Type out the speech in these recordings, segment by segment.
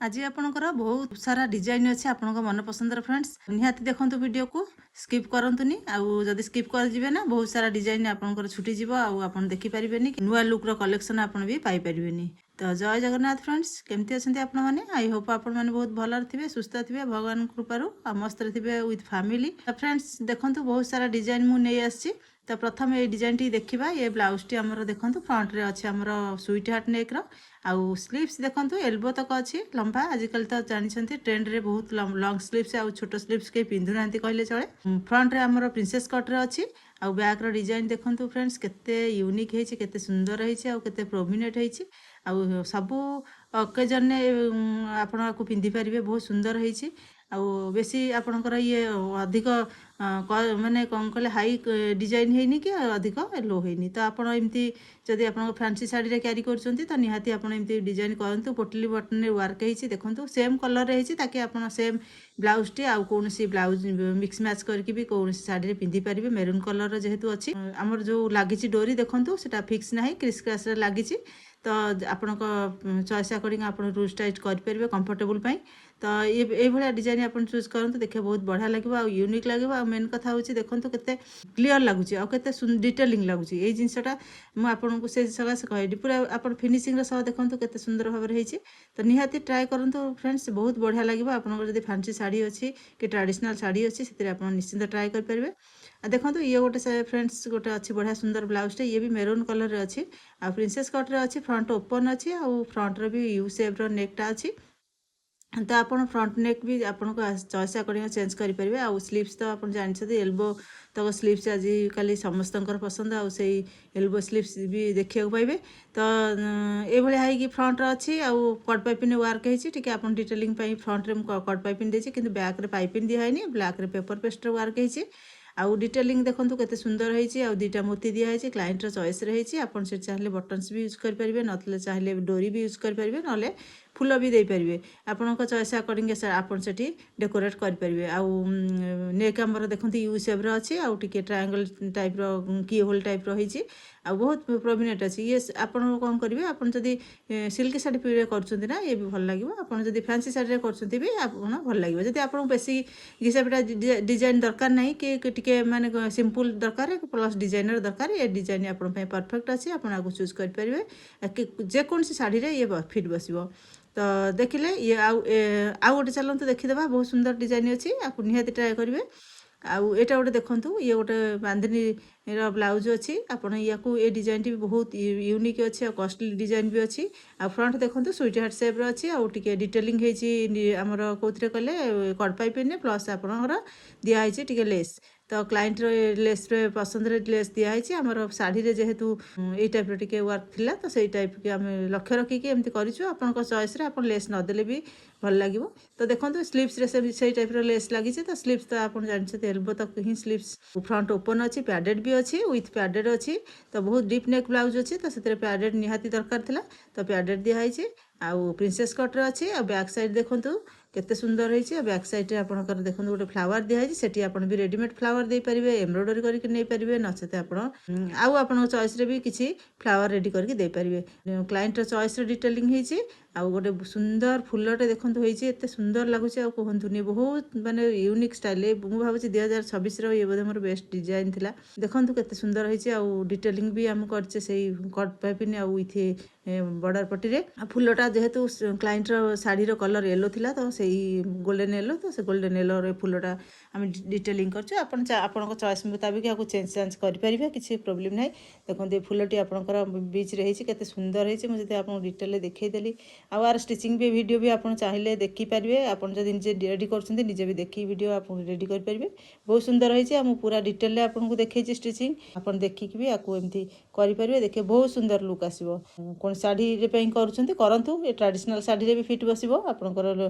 आज आपणकर बहुत सारा डिजाइन अच्छे आपण मन पसंदर फ्रेंड्स निहाती देखंतु वीडियो को स्किप करंतुनी आउ जदि स्किप कर जिवे ना बहुत सारा डिजाइन आपणकर छुटी जिवो आउ आपण देखि परिबेनी नुआ लुक रो कलेक्शन आपण भी पाई परिबेनी। तो जय जगन्नाथ फ्रेंड्स केमती अछंती आपण माने आई होप आपण माने बहुत भलर थिबे सुस्थ थिबे भगवान कृपारु आ मस्त थिबे विथ फैमिली। तो फ्रेंड्स देखंतु बहुत सारा डिजाइन मु नै आछि। तो प्रथम ये डिजाइन टी देखिबा ये ब्लाउज टी हमर देखंतु फ्रंट रे अछि हमर स्वीट हार्ट नेक रो आउ स्लीव्स देखंतु एल्बो तक अछि लंबा। आजकल तो जानी ट्रेंड रे बहुत लॉन्ग स्लीव्स आउ छोट स्लीव्स के पिंधु नांती कहले चले। फ्रंट रे हमर प्रिंसेस कट रे अछि आउ बैक रो डिजाइन देखंतु फ्रेंड्स केते यूनिक हेछि केते सुंदर हेछि आउ केते प्रोमिनेंट हेछि आउ सबु ओकेजन ने आपण को पिंधि परिबे बहुत सुंदर हेछि आउ बेसी आपणकर ये अधिक माने कौन कहले हाई डिजाइन हेनी कि अधिक लो हेनी। तो आपण एमती जदि आपण फैंसी साड़ी रे कैरी करछंती तो निहाती आपण एमती डिजाइन करंतु पोटली बटन रे वर्क हेछि देखंतु सेम कलर रे हेछि ताकि आपण सेम ब्लाउज टी आउ कोनसी ब्लाउज मिक्स मैच करके भी कोनसी साड़ी रे पिंधि परिबे। मेरून कलर रे जेहेतु अछि हमर जो लागिछि डोरी देखंतु सेटा फिक्स नाही क्रिस क्रैश रे लागिछि। तो आपण चॉइस अकॉर्डिंग आपण रूज टाइट कर परिबे कंफर्टेबल पई। तो ये भाया डिजाइन आप चूज करते देखिए बहुत बढ़िया लगे आ यूनिक लगे आ मेन कथा हूँ देखो केते क्लीयर लगुच आते डिटेलिंग लगुच ये जिनसटा मुझे से सकाशे कहली पूरा आप फिनिशिंग सह देखो केते सुंदर भाव में। तो निहाती ट्राए करूँ फ्रेंड्स बहुत बढ़िया लगे आपंकर फैंसी शाड़ी अच्छी कि ट्रेडिशनल शाड़ी अच्छी से निश्चिंत ट्राए करेंगे। देखो ये गोटे फ्रेंड्स गोटे अच्छी बढ़िया सुंदर ब्लाउजटे ये भी मेरून कलर रे अच्छी आ प्रिंसेस कट रे अच्छी फ्रंट ओपन अच्छी आउ फ्रंट रे भी यू शेप रो नेकटा अच्छी। तो आप फ्रंट नेक भी आपन चॉइस अकॉर्डिंग चेंज करेंगे आउ स्लीव्स तो आप जानते एल्बो तक स्लीव्स आजिकल समस्त पसंद आउ से एल्बो स्लीव्स भी देखा पाइबे। तो ये फ्रंट अच्छी आउ कट पाइपिंग वर्क होती आप डिटेलिंग फ्रंट रे कट पाइपिंग देती कि बैक रे पाइपिंग दिखाई ब्लैक रे पेपर पेस्ट वर्क होती आउ डिटेलिंग देखो केते सुंदर होती आउ दुईटा मोती दिखाई क्लाइंट चॉइस रही आपन से चाहिए बटन्स भी यूज करेंगे नतले चाहिए डोरी भी यूज करेंगे ना फूल भी दे पारे आपण चॉइस अकॉर्डिंग आपन से डेकोरेट करेंगे। आउ नेक आमर देखते यू शेप अच्छी आउ टिके ट्रायंगल टाइप रो की होल टाइप रही आ बहुत प्रोमिनेंट अच्छी ये आपन कौन करेंगे आपन जदि सिल्क साड़ी पीड़े कर ये भी भल लगे आपन जदि फैंसी साड़ी कर भी आपन भल लगे जदि आपन बेसी घिसापिटा डिजाइन दरकार नहीं कि टिके माने सिंपल दरकार प्लस डिजाइनर दरकार ये डिजाइन आपन परफेक्ट अच्छी आपन आगु चूज करेंगे जेकोसी साड़ी रे ये फिट बसिबो। तो देखिले ये आउ गोटे चलते देखीदे बहुत सुंदर डिजाइन अच्छी आपको निहाती ट्राए करेंगे। आउ एटा गोटे देखंतु ये गोटे बांधनी ब्लाउज अच्छी आपन या ये डिजाइन भी बहुत यूनिक अच्छी और कॉस्टली डिजाइन भी अच्छी आ फ्रंट देखंतु स्वीट हार्ट शेप अच्छी आउ टिके डिटेलिंग होती आमर कौन कले कट पाइपिन प्लस आपणकर दिखाई टिके लेस। तो क्लाइंट लेस रे पसंद रे लेस दिखाई आमर शाढ़ी रे जेहेतु ये टाइप टिके वर्क थिला तो सही टाइप के आम लक्ष्य रखिकी एमती करूँ आपन चॉइस रे आपन लेस नदेले भी भल लगे। तो देखो स्लीव्स रे से टाइप लेस लगी तो स्लीव्स तो आप जानते एल्बो तक ही स्लीव्स फ्रंट ओपन अच्छी पैडेड भी अच्छी विथ पैडेड अच्छी। तो बहुत डीप नेक ब्लाउज अच्छी तो से पैडेड निहाती दरकार थिला तो पैडेड दिखाई आउ प्रिंसेस कट रे अच्छी आ बैक साइड देखंतु केते सुंदर होइछि बैक साइड रे आपनकर देखंतु गोटे फ्लावर दिखाई सेठी आपन भी रेडीमेड फ्लावर दे परिबे एम्ब्रॉयडरी करके नै परिबे नचते आपन आउ आपन चॉइस रे भी किछि फ्लावर रेडी करके दे परिबे। क्लाइंट रो चॉइस रे डिटेलिंग होइछि आउ गोटे सुंदर फुलटे देखंतु होइछि एते सुंदर लागुछि आ कहंतुनी बहुत माने यूनिक स्टाइल मु भाबुछि 2026 रो ये बोधे मोर बेस्ट डिजाइन थिला देखंतु केते सुंदर होइछि आउ डिटेलिंग भी हम करछे सेही कट पाइपिन आउ इथे बॉर्डर पट्टी रे फुलटा जेहेतु क्लाइंट रो साड़ी रो कलर येलो थिला तो सेही गोल्डन येलो तो से गोल्डन येलो रे फुलटा हम डिटेलिंग करछु आपन आपन चॉइस मुताबिक आकु चेंज कर परिबे किछि प्रॉब्लम नै। देखंतु ए फुलटी आपनकर बीच रे हेछि केते सुंदर हेछि मु जते आपन डिटेल देखै देली आउ आर स्टिचिंग भी वीडियो भी आपन चाहिए देखि पारिबे आपन जदि निजे रेडी करछन्ती निजे भी देखि वीडियो आपन रेडी कर परिबे बहुत सुंदर होइछि आ मु पूरा डिटेल रे आपन को देखैछि स्टिचिंग आपन देखि भी आकु एमती करि परिबे देखे बहुत सुंदर लुक आसीबो। कोन साड़ी रे पई करछन्ती करंतु ए ट्रेडिशनल साड़ी रे भी फिट बसिबो आपनकर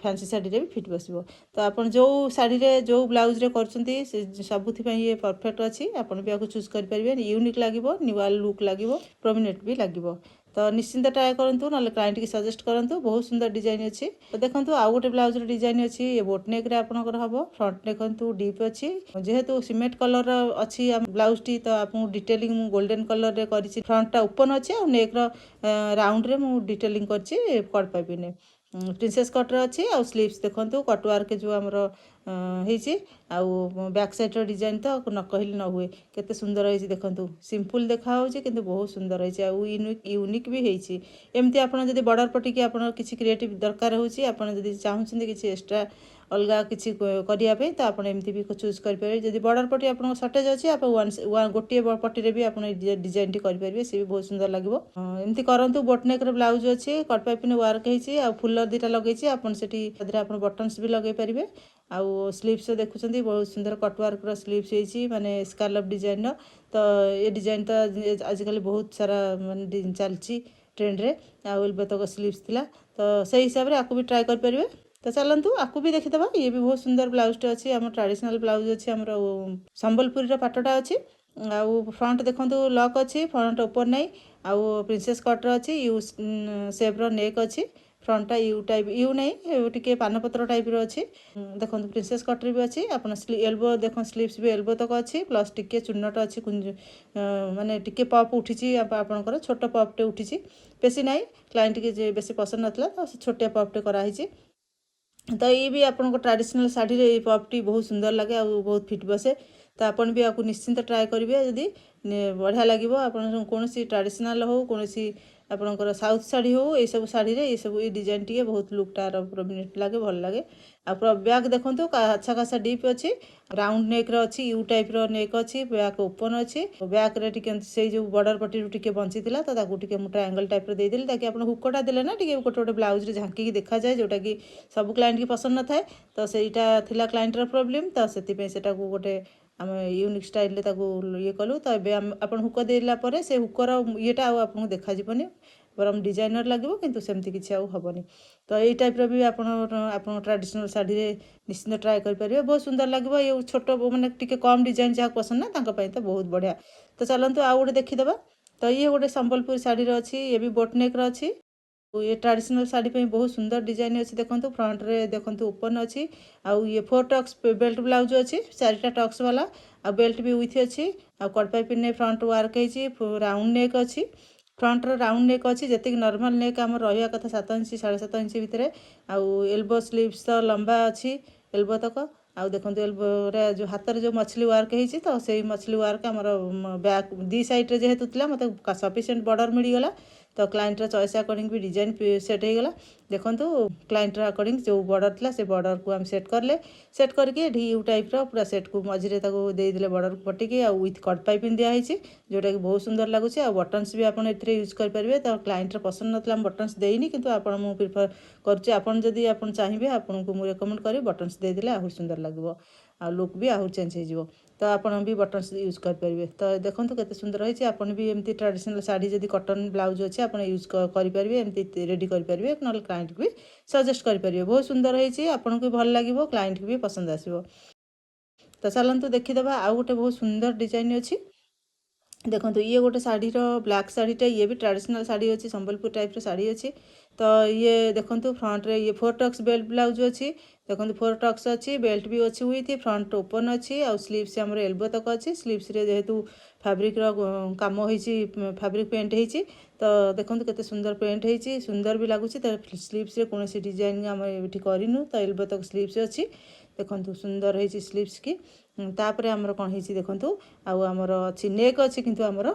फैंसी साड़ी रे भी फिट बसिबो। तो आपन जो साड़ी रे जो ब्लाउज रे करछन्ती सबुथि पई ये परफेक्ट अछि आपन भी आकु चूज कर परिबे यूनिक लागिबो न्यू लुक लागिबो प्रोमिनेंट भी लागिबो। तो निश्चिंत ट्राए करूँ ना क्लाइंट की सजेस्ट करूँ बहुत सुंदर डिजाइन अच्छी। तो देखो आउ गोटे ब्लाउज डिजाइन अच्छी ये बोट नेक रे आपनकर हम फ्रंट देखो डीप अच्छी जेहेतु सीमेंट कलर अच्छी ब्लाउज टी तो आप डिटेलिंग गोल्डन कलर रे करी फ्रंट टा ओपन अच्छी और नेक राउंड रे मु डिटेलिंग करछि कट पाइपिन प्रिंसेस कटर अच्छी आउ स्लीव्स देखो कटवर्क जो आमर होती बैक साइड डिजाइन तो न कहले न हुए केते सुंदर होती देखो सिंपल देखा कि बहुत सुंदर होती यूनिक भी होती एमती आपड़ जब बॉर्डर पटी कि किसी क्रिएटिव दरकार होती चाहते किसी एक्सट्रा अलग किसी करने तो आप एमती भी चूज करेंगे जब बॉर्डर पटी आप सर्टेज अच्छी आप गोटे पटी भी आप डिजाइन टी करेंगे सी भी बहुत सुंदर लगे एमती करूँ बोटनेक ब्लाउज अच्छी कट पाइपिंग वर्क होती फुलर दुटा लगे आप बटन्स भी लगे पारे आउ स्लीव्स देखुं बहुत सुंदर कटवर्क स्लीव्स होती माने स्कार्लप डिजाइन तो ये डिजाइन तो आजिकल बहुत सारा माने चलती ट्रेंड रे आउ तक स्लीव्स थिला तो से हिसाब से आपको भी ट्राई करेंगे तो चलतु आपको भी देखीदे ये भी बहुत सुंदर ब्लाउजटे अच्छी आम ट्रेडिशनल ब्लाउज अच्छी आम संबलपुरी पाटटा अच्छी आउ फ्रंट देखो लक अच्छी फ्रंट ओपन नहीं आउ प्रिंसेस कटर अच्छी यू सेप्र नेक अच्छी फ्रंटा यू टाइप यू नहीं टी पानपत्र टाइप अच्छी देखो प्रिंसेस कटर भी अच्छी आप एल्बो देख स्लीव्स भी एल्बो तक अच्छी प्लस टिके चुन्नट अच्छी माने टिके पप उठी आपंकर छोट पपटे उठी बेसी ना क्लाइंट के बेसी पसंद नाला तो छोटिया पपटे कराई तो ये भी आपको ट्रेडिशनल शाढ़ी रे पपटी बहुत सुंदर लगे आ बहुत फिट बसे तो आपन भी आपको निश्चिंत ट्राए करेंगे जदि बढ़िया लगे कौन ट्रेडिशनल हो कौन आपणकर साउथ शाढ़ी हो ये सब शाढ़ी रे ये सब ये डिजाइन टी बहुत लुक टार प्रोमिनेंट लगे भल लगे आप बैक देखो अच्छा खासा डीप अच्छी राउंड नेक अच्छी यू टाइप नेक अच्छी बैक ओपन अच्छी बैक रे से जो बॉर्डर पटी टिके बंची तो मुझे ट्रायंगल टाइप देदेली ताकि आप हुकटा देले ना टे गोटे गोटे ब्लाउज रे झांकी देखा जाए जोटा कि सब क्लाइंट की पसंद न थाए तो सहीटा थिला क्लाइंटर प्रोब्लेम तो से गोटे आम यूनिक स्टाइल ये कलु तो ये आप हुक देला से हुकर येटा आपको देखा बरम डिजाइनर लगे किंतु सेमती किसी हेनी तो यही टाइप भी आप ट्रेडिशनल शाढ़ी रे निश्चिंत ट्राए करेंगे बहुत सुंदर लगे ये छोट मैंने टी कम डिजाइन जहाँ पसंद ना तो बहुत बढ़िया तो चलतु आउ गोटे देखीदे तो ये गोटे संबलपुर शाढ़ी अच्छी ये भी बोटनेक अच्छी ये ट्रेडिशनल शाढ़ी पे बहुत सुंदर डिजाइन अच्छी देखो फ्रंट रे देखो ओपन अच्छी आउ ये 4 टक्स बेल्ट ब्लाउज अच्छी 4टा टक्स वाला आ बेल्ट भी विथ अच्छी आ कट पाइपिंग फ्रंट वर्क हो राउंड नेक अच्छी फ्रंट राउंड नेक अच्छी जी नॉर्मल नेक आम रहा कथा 7 इंच 7.5 इंच भितर आउ एल्बो स्लीव्स तो लंबा अच्छी एल्बो तक आउ देखो एल्बो जो हाथ में जो मछली वर्क होती तो से मछली वर्क आम बैक दी साइड जेहेतु था मतलब सफिशिएंट बॉर्डर मिलगला तो क्लाइंटर चॉइस अकॉर्डिंग भी डिजाइन सेट हो गला देखो क्लाइंटर अकॉर्डिंग जो बॉर्डर था से बॉर्डर को हम सेट करले सेट करके यू टाइप पूरा सेट को मझे देदेले बॉर्डर पटिकी आ विथ कट पाइपिंग दिखाई जोटा कि बहुत सुंदर लगुच आ बटन्स भी आपड़ ए यूज करेंगे तो क्लाइंटर पसंद नाला बटन्स देनी कि मुझे प्रिफर करुँच आप चाहिए आपको मुझे रेकमेंड करी बटन्स देदेले आहरी सुंदर लगे आ लुक भी आहरी चेंज हो तो आप भी बटन्स यूज करेंगे तो देखो केते सुंदर होती आपन भी एमती ट्रेडिशनल शाढ़ी जब कटन ब्लाउज अच्छे आप यूज करेंगे एमती रेडी करेंगे ना क्लाइंट भी सजेस्ट करेंगे बहुत सुंदर होती आपन को भल लगे क्लाइंट को भी पसंद आसो तो चलतु देखीदे आउ गोटे बहुत सुंदर डिजाइन अच्छी देखो ये गोटे शाढ़ी ब्लैक शाढ़ीटा ये भी ट्रेडिशनल शाढ़ी अच्छी संबलपुर टाइप शाढ़ी अच्छी तो ये देखो फ्रंट रे ये 4 टक्स बेल्ट ब्लाउज अच्छी देखो 4 टक्स अच्छी बेल्ट भी अच्छी विथ फ्रंट ओपन अच्छी आउ स्लीव्स आम एल्बो तक अच्छी स्लीव्स रे जेहेतु फैब्रिक काम होती फैब्रिक पेंट होती तो देखो केते सुंदर पेंट होती सुंदर भी लगुच स्लीव्स रे कौन डिजाइन आम ये करूँ तो एल्बो तक स्लीव्स अच्छी देखो सुंदर होती स्लीव्स की तापर आमर कौन होती देखो आमर अच्छी नेक अच्छी किंतु आमर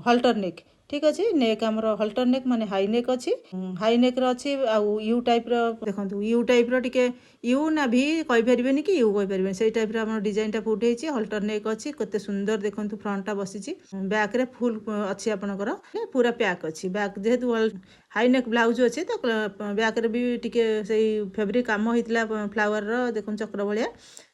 हल्टर नेक ठीक अच्छे नेक आमर हल्टर नेक माने हाई नेक अच्छी हाई नेक अच्छी आउ यू टाइप देखो यू टाइप टिके यू ना भी कहीपरेनि कि यू कहीपरेनि से टाइप डिजाइन टा फुट होती हल्टर नेक अच्छी केते सुंदर देखो फ्रंटा बसी बैक रे फुल अच्छी आपणकर पूरा पैक अच्छी बैक जेहेतु हाई नेक ब्लाउज अच्छे तो बैक रे भी टिके से फेब्रिक काम होता फ्लावर देखो चक्र भाया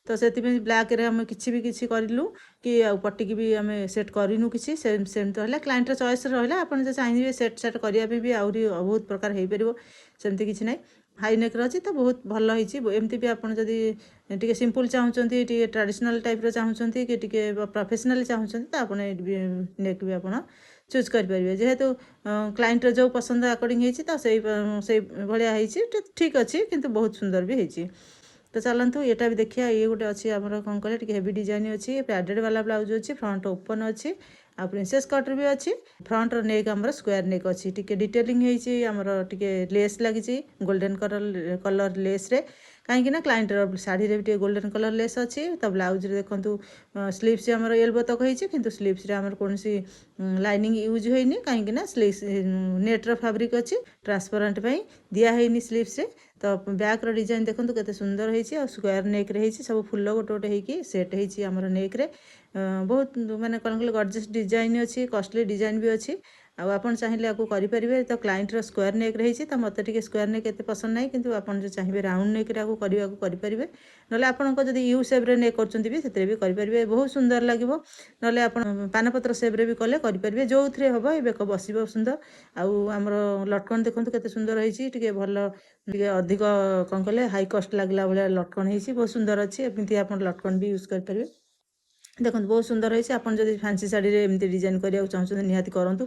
तो से ब्लैक रे आम किसी करूँ कि पटिकी भी आम सेट करूँ कि सेम तो है क्लाइंटर चॉइस रहा आप चाहिए सेट सेट करने भी आहरी बहुत प्रकार हो पार सेमती किसी ना हाई नेक अच्छी तो बहुत भल होमती भी आप टे सिंपल चाहते टे ट्रेडिशनल टाइप चाहते कि टे प्रोफेशनल चाहते तो आप नेक भी आप चूज करेंगे जेहेतु क्लाइंटर जो पसंद अकॉर्डिंग होती तो से भाया ठीक अच्छे किंतु बहुत सुंदर भी होती तो चलतु यहाँ भी देखिए ये गोटे अच्छी आम कौन कहे हेवी डिजाइन अच्छी पैडेड वाला ब्लाउज अच्छी फ्रंट ओपन अच्छी आ प्रिंसेस कट भी अच्छी फ्रंट नेक आमर स्क्वायर नेक अच्छी टिके डिटेलिंग होती आमर टिके लेस लगी गोल्डन कलर कलर लेस रे कहीं क्लाइंट शाढ़ी रे भी गोल्डन कलर लेस अच्छी तो ब्लाउज रे देखो स्लीव्स आमर एल्बो तक होती किंतु स्लीव्स रे आमर कौन लाइनिंग यूज होनी कहीं स्लीव्स नेट्र फैब्रिक अच्छी ट्रांसपेरेंट दिखाई स्लीव्स रे तो बैक डिजाइन देखो केते सुंदर होती स्क्वायर नेक रे सब फुल गोटे गोटे होगी सेट होती आमर नेक रे बहुत माने कौन कहले गॉर्जियस डिजाइन अच्छी कॉस्टली डिजाइन भी अच्छी आपन चाहिए आपको करेंगे तो क्लाइंटर स्क्वायर नेक रही तो मत टे स्क्वायर नेक एत पसंद ना कि आप चाहिए राउंड नेक करेंगे ना आपंक जब यू सेप्रे नेक कर भी करेंगे बहुत सुंदर लगे ना आप पानपत्र सेप्रे भी कले करेंगे जो थे हम ये बेक बस सुंदर आमर लटकन देखो के सुंदर होती भल अधिक कौन कहले हाई कस्ट लगला भाया लटकन होती बहुत सुंदर अच्छी एमती आप लटकन भी यूज करेंगे देखो बहुत सुंदर होती आप फैंसी शाढ़ी एमती डिजाइन करने चाहते निहाती करूँ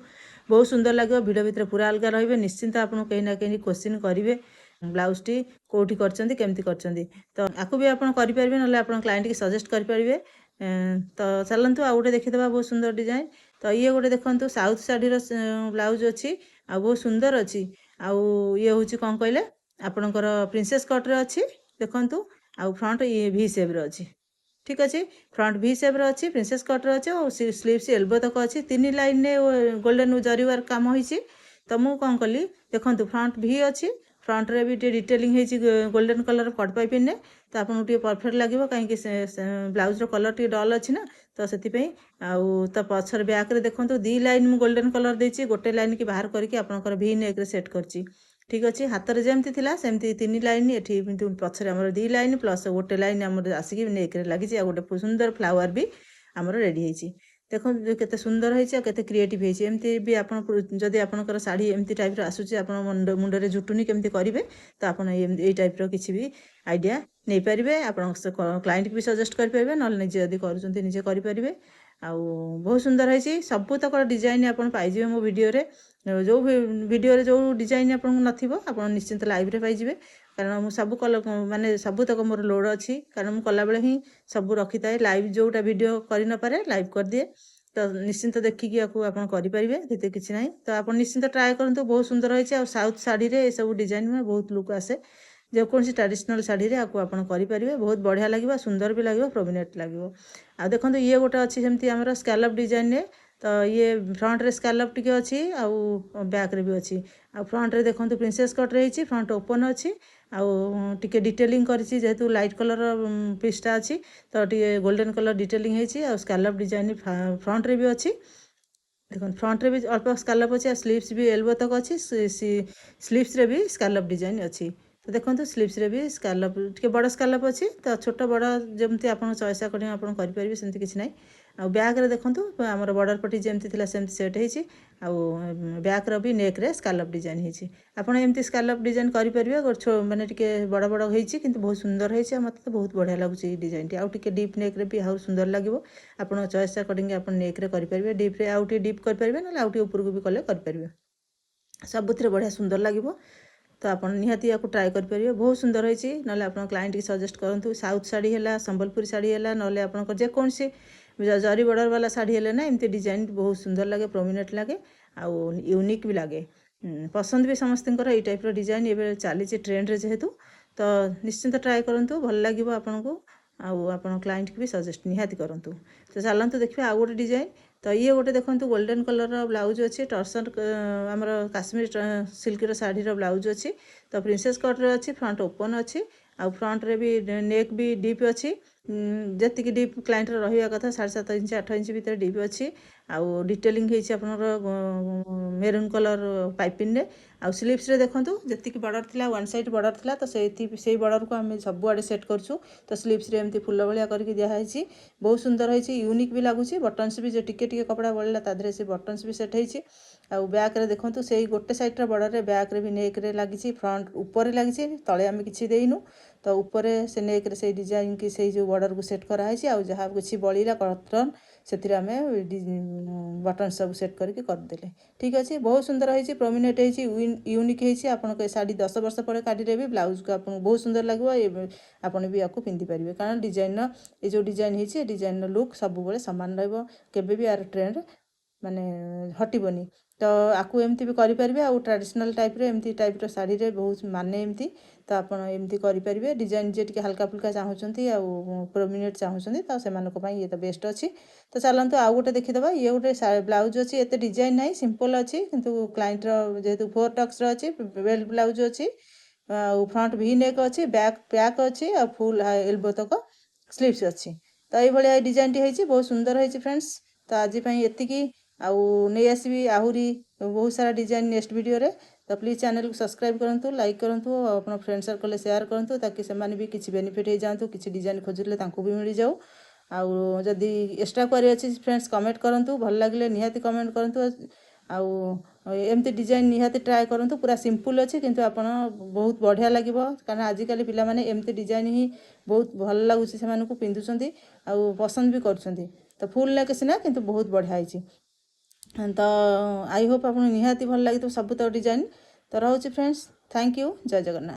बहुत सुंदर लगे भिड भितर पूरा अलग रही निश्चिंत आपको कहीं ना कहीं क्वेश्चन करेंगे ब्लाउज टी कौटी करमती तो आपको भी आप करेंगे ना आप क्लाइंट की सजेस्ट करेंगे तो चलतु आउ गए देखीदे बहुत सुंदर डिजाइन तो ये गोटे देखो साउथ शाढ़ी ब्लाउज अच्छी आ बहुत सुंदर अच्छी ये हूँ कौन कहले आपणकर प्रिंसेस कट्रे अच्छी देखु आउ फ्रंट ये भी सेप्रे अच्छी ठीक अच्छे फ्रंट भी सेप्रे अच्छी प्रिंसेस कट्रे अच्छे और स्लीव्स एल्बो तक अच्छी 3 लाइन में गोल्डन जरी वर्क काम होती तो मुझे कौन कली देखो फ्रंट भी अच्छी फ्रंट रे भी डिटेलिंग होती गोल्डन कलर कट पाइपिन ने तो आपको टे परफेक्ट लगे कहीं ब्लाउज कलर टे डल अच्छी ना तो से तो पछर बैक रे देखो 2 लाइन में गोल्डन कलर देती गोटे लाइन की बाहर करके आपंकर भी नेक रे सेट करची ठीक अच्छे हाथ में जमती थी सेमती 3 लाइन ये पछरे आम 2 लाइन प्लस गोटे लाइन आम आसिक नेक लगी गोटे सुंदर फ्लावर भी आमर रेडी होती देखो केते सुंदर होती केते क्रिएटिव होती एमती भी आप जदि आपंकर शाढ़ी एमती टाइप आसूँ आप मुंडे जुटुनी केमती करेंगे तो आप टाइप किसी भी आइडिया नहीं पारे आप क्लाइंट भी सजेस्ट करेंगे ना निजे जब करेंगे करेंगे बहुत सुंदर होती सबूतक डिजाइन आप पाइबे मो वीडियो जो वीडियो जो डिजाइन आप आप निश्चिंत लाइव रे पाइबे कारण मुझे सब कल माने सबूतक मोर लोड अच्छी कारण मुझे कला बेले ही सब रखी थाए लाइव जोटा वीडियो कर न पारे लाइव कर दिए तो निश्चिंत देखिकी आपको आप करेंगे किसी ना तो आप निश्चिंत ट्राए करूँ बहुत सुंदर होती साउथ शाढ़ी रे सब डिजाइन में बहुत लुक आसे जेकोसी ट्रेडिशनल शाढ़ी आपको आप करेंगे बहुत बढ़िया लगे सुंदर भी लगे प्रोमिनेंट लगे आ देखो ये गोटे अच्छी जमी आम स्कैलप डिजाइन ने तो ये फ्रंट रे स्कैलप टिके अच्छी आउ बैक रे भी अच्छी आ फ्रंट रे देखो प्रिंसेस कट रही फ्रंट ओपन अच्छी टिके डिटेलिंग करिछि जेहेतु लाइट कलर पीसटा अच्छी तो टे गोल्डन कलर डिटेलिंग होती स्कैलप डिजाइन फ्रंट रे भी अच्छी देखो फ्रंट रे भी अल्प स्कैलप अच्छी स्लीव्स भी एल्बो तक अच्छी स्लीव्स रे भी स्कैलप डिजाइन अच्छी तो देखो स्लीव्स रे भी स्कैलप टे बड़ स्कैलप अच्छी तो छोट बड़ जमती आप चॉइस अकॉर्डिंग आप करेंगे सेमती किसी ना आ बैक रे देखो आमर बॉर्डर पट्टी जमती थी सेमती सेट होती बैक रो भी नेक रे स्कैलप डिजाइन होती आप एमती स्कैलप डिजाइन करेंगे माने टिके बड़ बड़ होती किंतु बहुत सुंदर होती मत तो बहुत बढ़िया लगुच डिजाइन आउ टिके डीप नेक रे भी आउ सुंदर लगे आप चॉइस अकॉर्डिंग आप नेक रे करेंगे डीप रे आउ टिके डीप करेंगे ना आउ टिके ऊपर को भी कले करेंगे सबुथ बढ़िया सुंदर लगे तो आप निहाती आपको ट्राए करेंगे बहुत सुंदर होती ना आप क्लाइंट की सजेस्ट करूँ साउथ शाढ़ी है संबलपुरी शाढ़ी है ना आप जेकोसी जरी बॉर्डर वाला शाढ़ी है ना एमती डिजाइन बहुत सुंदर लगे प्रोमिनेंट लगे आउ यूनिक भी लगे पसंद भी समस्त ये टाइप डिजाइन ये चली ट्रेंड रे जेहेतु तो निश्चिंत ट्राए करूँ भल लगे आपको आप क्लाइंट की भी सजेस्ट निहाती करूँ तो चलतु देखिए आउ गोटे डिजाइन तो ये गोटे देखो गोल्डन कलर ब्लाउज अच्छी टर्सन आमर काश्मीर सिल्क शाढ़ी ब्लाउज अच्छी तो प्रिंसेस कट्रे अच्छी फ्रंट ओपन अच्छी आ फ्रंट रे भी नेक भी डीप अच्छी जी डीप क्लाइंट रहा कथा 7.5 इंच 8 इंच भितर डीप अच्छी आउ डिटेलिंग होती मेरून कलर पाइपिन ने आ स्लीव्स रे देखो जी बॉर्डर थिला वन साइड बॉर्डर थिला तो से बॉर्डर को आम सबुआड़े सेट करछु तो स्लीव्स रे एमती फुल भाया करके दिखाई बहुत सुंदर होती यूनिक भी लगुच बटन्स भी जो टिके टिके कपड़ा बढ़ला तादरे से बटन्स भी सेट होती आउ बैक रे देखो से गोटे साइड बॉर्डर रे बैक रे भी नेक रे लगी फ्रंट ऊपर लगी तले आम किसी देनु तो ऊपर से नेक रे से डिजाइन की से जो बॉर्डर को सेट कराई आउ जहाँ किसी बड़ा कटन से आम बटन सब सेट करके करदे ठीक अच्छे बहुत सुंदर होती प्रोमिनेंट होती यूनिक होती आप शाढ़ी 10 वर्ष पर काढ़ी भी ब्लाउज को आपको बहुत सुंदर लगे आपड़ भी आपको पिंधि पारे कारण डिजाइन ये जो डिजाइन होती डिजाइन लुक सब सामान रही भी यार ट्रेंड ମାନେ ହଟିବନି। ତ ଆକୁ ଏମିତି ବି କରିପାରିବେ। ଆଉ ଟ୍ରାଡ଼ିସନାଲ୍ ଟାଇପ୍ର ଏମିତି ଟାଇପ୍ର ଶାଢ଼ୀରେ ବହୁତ ମାନେ ଏମିତି, ତ ଆପଣ ଏମିତି କରିପାରିବେ। ଡିଜାଇନ୍ ଯିଏ ଟିକେ ହାଲକା ଫୁଲକା ଚାହୁଁଛନ୍ତି ଆଉ ପ୍ରୋମିନେଟ୍ ଚାହୁଁଛନ୍ତି ତ ସେମାନଙ୍କ ପାଇଁ ଇଏ ତ ବେଷ୍ଟ ଅଛି। ତ ଚାଲନ୍ତୁ ଆଉ ଗୋଟେ ଦେଖିଦେବା। ଇଏ ଗୋଟେ ବ୍ଲାଉଜ୍ ଅଛି, ଏତେ ଡିଜାଇନ୍ ନାହିଁ, ସିମ୍ପଲ୍ ଅଛି, କିନ୍ତୁ କ୍ଲାଇଣ୍ଟର ଯେହେତୁ 4 ଟକ୍ସର ଅଛି, ବେଲ୍ଟ ବ୍ଲାଉଜ୍ ଅଛି, ଆଉ ଫ୍ରଣ୍ଟ ଭି ନେକ୍ ଅଛି, ବ୍ୟାକ୍ ପ୍ୟାକ୍ ଅଛି, ଆଉ ଫୁଲ୍ ଏଲ୍ବୋ ତକ ସ୍ଲିଭ୍ସ ଅଛି। ତ ଏଇଭଳିଆ ଏଇ ଡିଜାଇନଟି ହେଇଛି, ବହୁତ ସୁନ୍ଦର ହେଇଛି ଫ୍ରେଣ୍ଡସ୍। ତ ଆଜି ପାଇଁ ଏତିକି। ଆଉ ନେଇ ଆସିବି ଆହୁରି ବହୁତ ସାରା ଡିଜାଇନ୍ ନେକ୍ସଟ ଭିଡ଼ିଓରେ। ତ ପ୍ଲିଜ୍ ଚ୍ୟାନେଲକୁ ସବସ୍କ୍ରାଇବ୍ କରନ୍ତୁ, ଲାଇକ୍ କରନ୍ତୁ, ଆଉ ଆପଣ ଫ୍ରେଣ୍ଡ ସର୍କଲରେ ସେୟାର କରନ୍ତୁ, ତାକି ସେମାନେ ବି କିଛି ବେନିଫିଟ୍ ହେଇଯାଆନ୍ତୁ, କିଛି ଡିଜାଇନ୍ ଖୋଜୁଥିଲେ ତାଙ୍କୁ ବି ମିଳିଯାଉ। ଆଉ ଯଦି ଏକ୍ସଟ୍ରା କ୍ୱାରି ଅଛି ଫ୍ରେଣ୍ଡସ୍ କମେଣ୍ଟ କରନ୍ତୁ, ଭଲ ଲାଗିଲେ ନିହାତି କମେଣ୍ଟ କରନ୍ତୁ। ଆଉ ଏମିତି ଡିଜାଇନ୍ ନିହାତି ଟ୍ରାଏ କରନ୍ତୁ। ପୁରା ସିମ୍ପଲ୍ ଅଛି କିନ୍ତୁ ଆପଣ ବହୁତ ବଢ଼ିଆ ଲାଗିବ, କାରଣ ଆଜିକାଲି ପିଲାମାନେ ଏମିତି ଡିଜାଇନ୍ ହିଁ ବହୁତ ଭଲ ଲାଗୁଛି, ସେମାନଙ୍କୁ ପିନ୍ଧୁଛନ୍ତି ଆଉ ପସନ୍ଦ ବି କରୁଛନ୍ତି। ତ ଫୁଲ୍ ନେକ୍ ସିନା, କିନ୍ତୁ ବହୁତ ବଢ଼ିଆ ହେଇଛି। ତ ଆଇ ହୋପ୍ ଆପଣଙ୍କୁ ନିହାତି ଭଲ ଲାଗିଥିବ ସବୁ ତ ଡିଜାଇନ୍। ତ ରହୁଛି ଫ୍ରେଣ୍ଡସ୍, ଥ୍ୟାଙ୍କ ୟୁ, ଜୟ ଜଗନ୍ନାଥ।